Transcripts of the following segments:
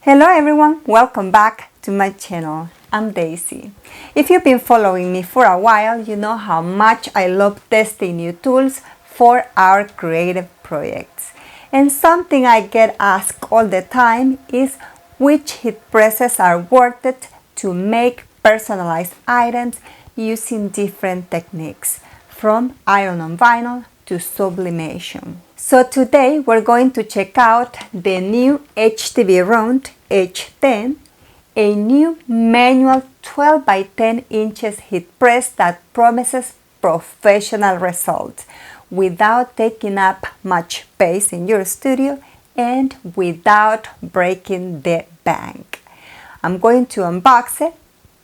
Hello everyone, welcome back to my channel. I'm Daisy. If you've been following me for a while, you know how much I love testing new tools for our creative projects. And something I get asked all the time is which heat presses are worth it to make personalized items using different techniques, from iron on vinyl to sublimation. So today we're going to check out the new HTVRONT H10, a new manual 12 by 10 inches heat press that promises professional results without taking up much space in your studio and without breaking the bank. I'm going to unbox it,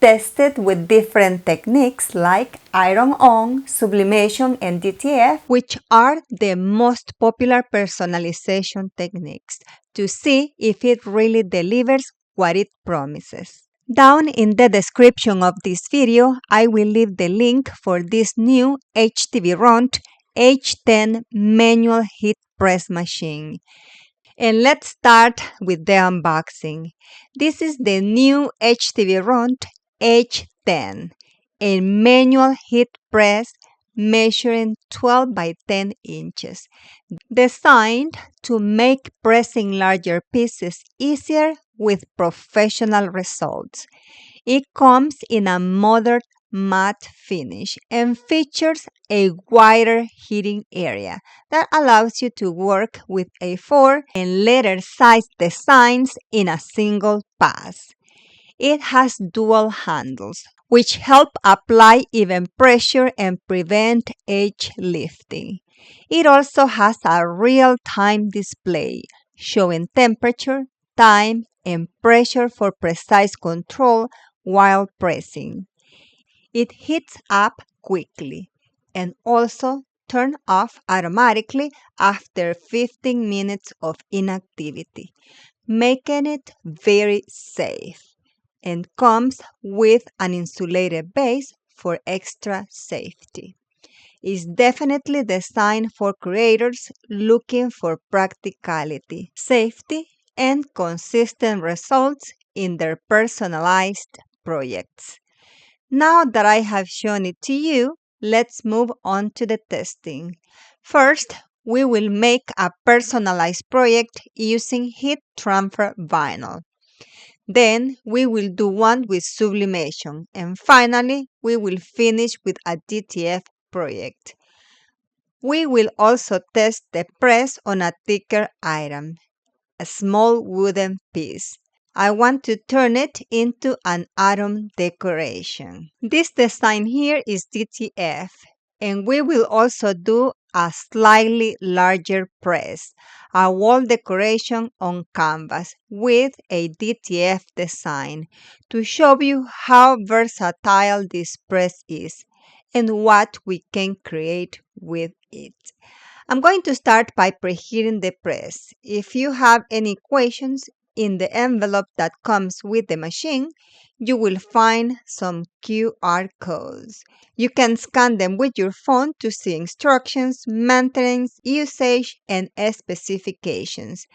test it with different techniques like iron on, sublimation, and DTF, which are the most popular personalization techniques, to see if it really delivers what it promises. Down in the description of this video, I will leave the link for this new HTVRONT H10 manual heat press machine. And let's start with the unboxing. This is the new HTVRONT H10, a manual heat press measuring 12 by 10 inches, designed to make pressing larger pieces easier with professional results. It comes in a modern matte finish and features a wider heating area that allows you to work with A4 and letter size designs in a single pass. It has dual handles, which help apply even pressure and prevent edge lifting. It also has a real-time display showing temperature, time, and pressure for precise control while pressing. It heats up quickly and also turns off automatically after 15 minutes of inactivity, making it very safe, and comes with an insulated base for extra safety. It's definitely designed for creators looking for practicality, safety, and consistent results in their personalized projects. Now that I have shown it to you, let's move on to the testing. First, we will make a personalized project using heat transfer vinyl. Then we will do one with sublimation. And finally, we will finish with a DTF project. We will also test the press on a thicker item, a small wooden piece. I want to turn it into an atom decoration. This design here is DTF, and we will also do a slightly larger press, a wall decoration on canvas with a DTF design, to show you how versatile this press is and what we can create with it. I'm going to start by preheating the press. If you have any questions, in the envelope that comes with the machine, you will find some QR codes. You can scan them with your phone to see instructions, maintenance, usage, and specifications.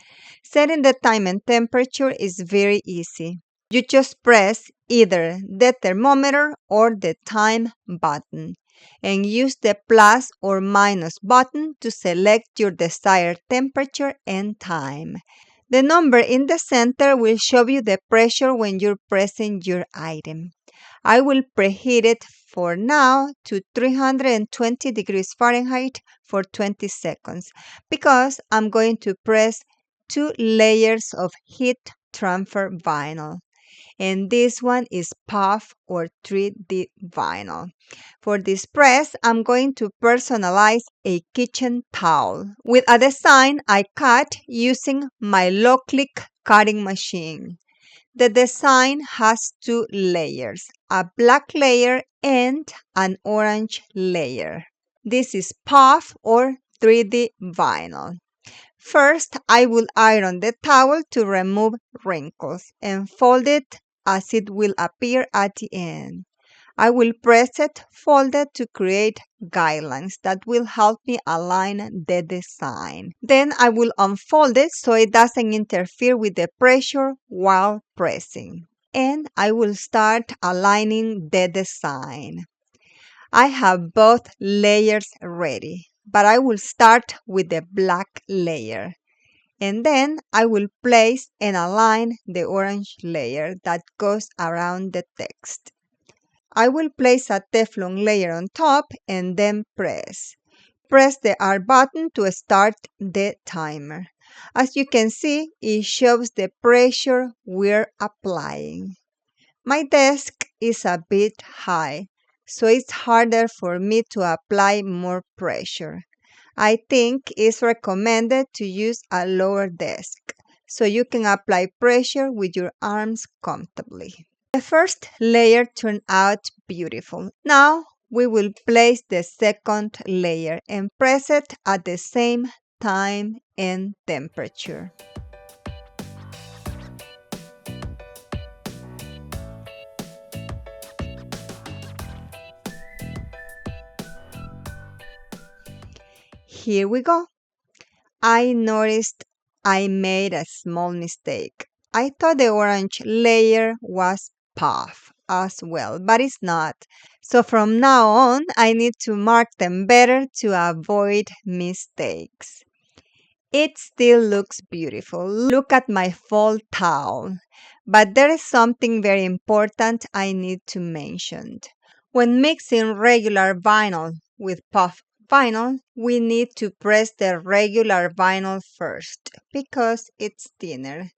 Setting the time and temperature is very easy. You just press either the thermometer or the time button, and use the plus or minus button to select your desired temperature and time. The number in the center will show you the pressure when you're pressing your item. I will preheat it for now to 320 degrees Fahrenheit for 20 seconds because I'm going to press 2 layers of heat transfer vinyl. And this one is puff or 3D vinyl. For this press, I'm going to personalize a kitchen towel with a design I cut using my low-click cutting machine. The design has 2 layers, a black layer and an orange layer. This is puff or 3D vinyl. First, I will iron the towel to remove wrinkles and fold it as it will appear at the end. I will press it folded to create guidelines that will help me align the design. Then I will unfold it so it doesn't interfere with the pressure while pressing. And I will start aligning the design. I have both layers ready, but I will start with the black layer. And then I will place and align the orange layer that goes around the text. I will place a Teflon layer on top and then press. Press the R button to start the timer. As you can see, it shows the pressure we're applying. My desk is a bit high, so it's harder for me to apply more pressure. I think it's recommended to use a lower desk so you can apply pressure with your arms comfortably. The first layer turned out beautiful. Now we will place the second layer and press it at the same time and temperature. Here we go. I noticed I made a small mistake. I thought the orange layer was puff as well, but it's not. So from now on, I need to mark them better to avoid mistakes. It still looks beautiful. Look at my fall towel. But there is something very important I need to mention. When mixing regular vinyl with puff vinyl, we need to press the regular vinyl first because it's thinner.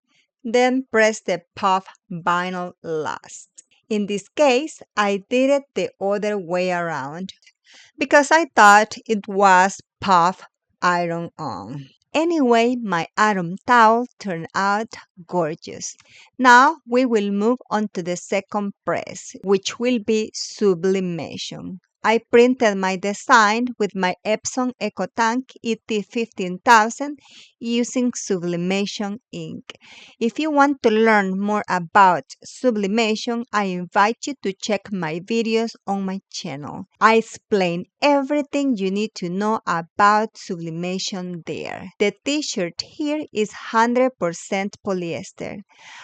Then press the puff vinyl last. In this case, I did it the other way around because I thought it was puff iron-on. Anyway, my atom towel turned out gorgeous. Now we will move on to the second press, which will be sublimation. I printed my design with my Epson EcoTank ET15000 using sublimation ink. If you want to learn more about sublimation, I invite you to check my videos on my channel. I explain everything you need to know about sublimation there. The t-shirt here is 100% polyester,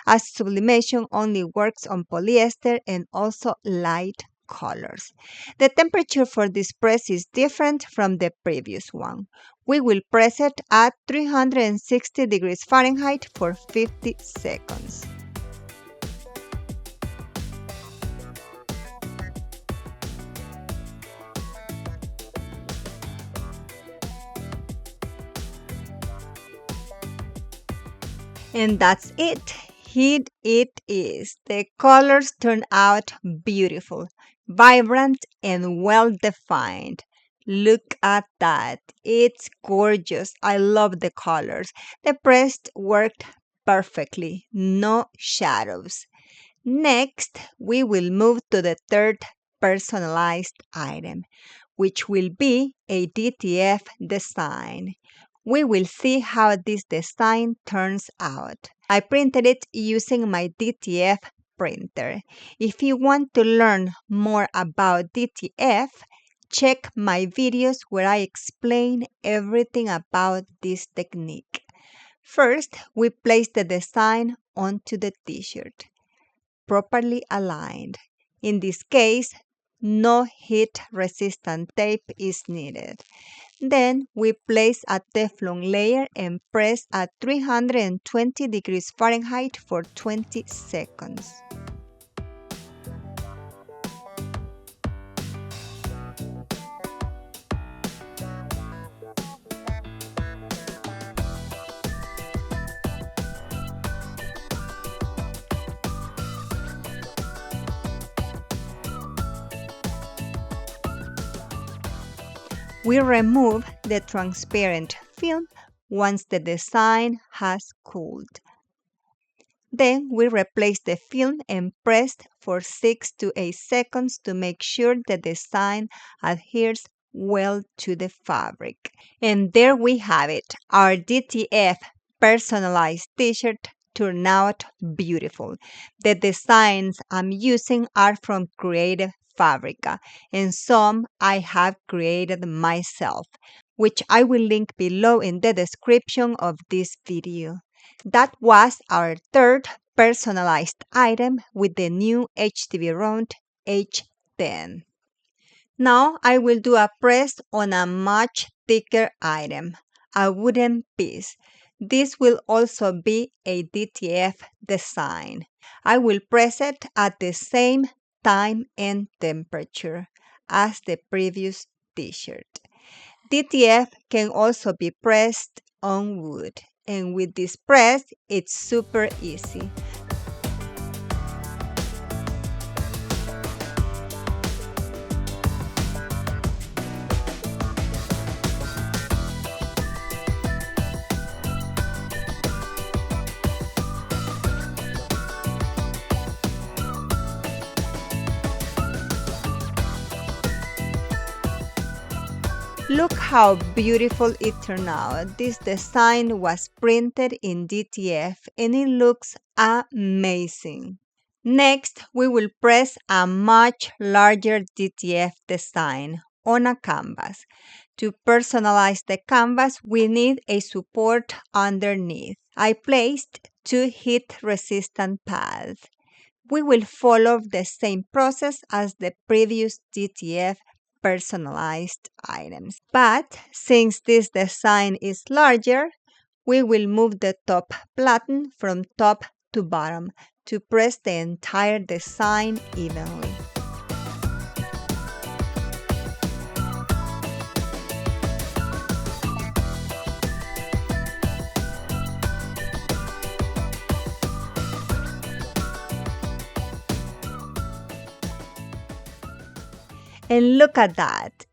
as sublimation only works on polyester and also light colors. The temperature for this press is different from the previous one. We will press it at 360 degrees Fahrenheit for 50 seconds. And that's it. Here it is. The colors turn out beautiful, vibrant, and well-defined. Look at that. It's gorgeous. I love the colors. The press worked perfectly. No shadows. Next, we will move to the third personalized item, which will be a DTF design. We will see how this design turns out. I printed it using my DTF printer. If you want to learn more about DTF, check my videos where I explain everything about this technique. First, we place the design onto the t-shirt, properly aligned. In this case, no heat-resistant tape is needed. Then we place a Teflon layer and press at 320 degrees Fahrenheit for 20 seconds. We remove the transparent film once the design has cooled. Then we replace the film and press for 6 to 8 seconds to make sure the design adheres well to the fabric. And there we have it. Our DTF personalized t-shirt turned out beautiful. The designs I'm using are from Creative Fabrica, and some I have created myself, which I will link below in the description of this video. That was our third personalized item with the new HTVRONT H10. Now I will do a press on a much thicker item, a wooden piece. This will also be a DTF design. I will press it at the same time and temperature as the previous t-shirt. DTF can also be pressed on wood, and with this press, it's super easy. Look how beautiful it turned out. This design was printed in DTF and it looks amazing. Next, we will press a much larger DTF design on a canvas. To personalize the canvas, we need a support underneath. I placed 2 heat-resistant pads. We will follow the same process as the previous DTF personalized items. But since this design is larger, we will move the top platen from top to bottom to press the entire design evenly. And look at that.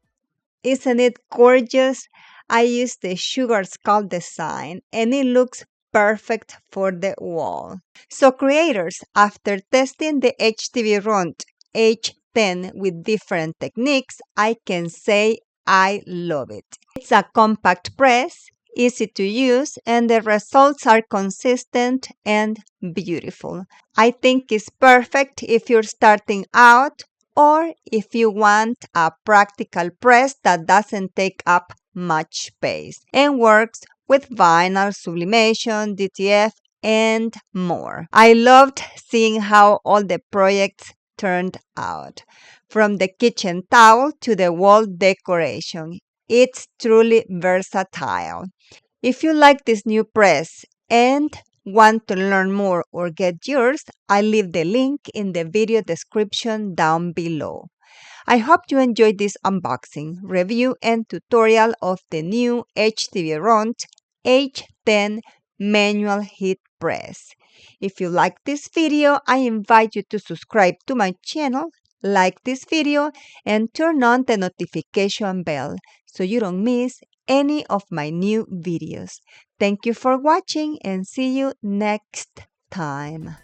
Isn't it gorgeous? I used the sugar skull design and it looks perfect for the wall. So creators, after testing the HTVRONT H10 with different techniques, I can say I love it. It's a compact press, easy to use, and the results are consistent and beautiful. I think it's perfect if you're starting out or if you want a practical press that doesn't take up much space and works with vinyl, sublimation, DTF, and more. I loved seeing how all the projects turned out, from the kitchen towel to the wall decoration. It's truly versatile. If you like this new press and want to learn more or get yours, I'll leave the link in the video description down below. I hope you enjoyed this unboxing, review, and tutorial of the new HTVRONT H10 manual heat press. If you like this video, I invite you to subscribe to my channel, like this video, and turn on the notification bell so you don't miss any of my new videos. Thank you for watching and see you next time.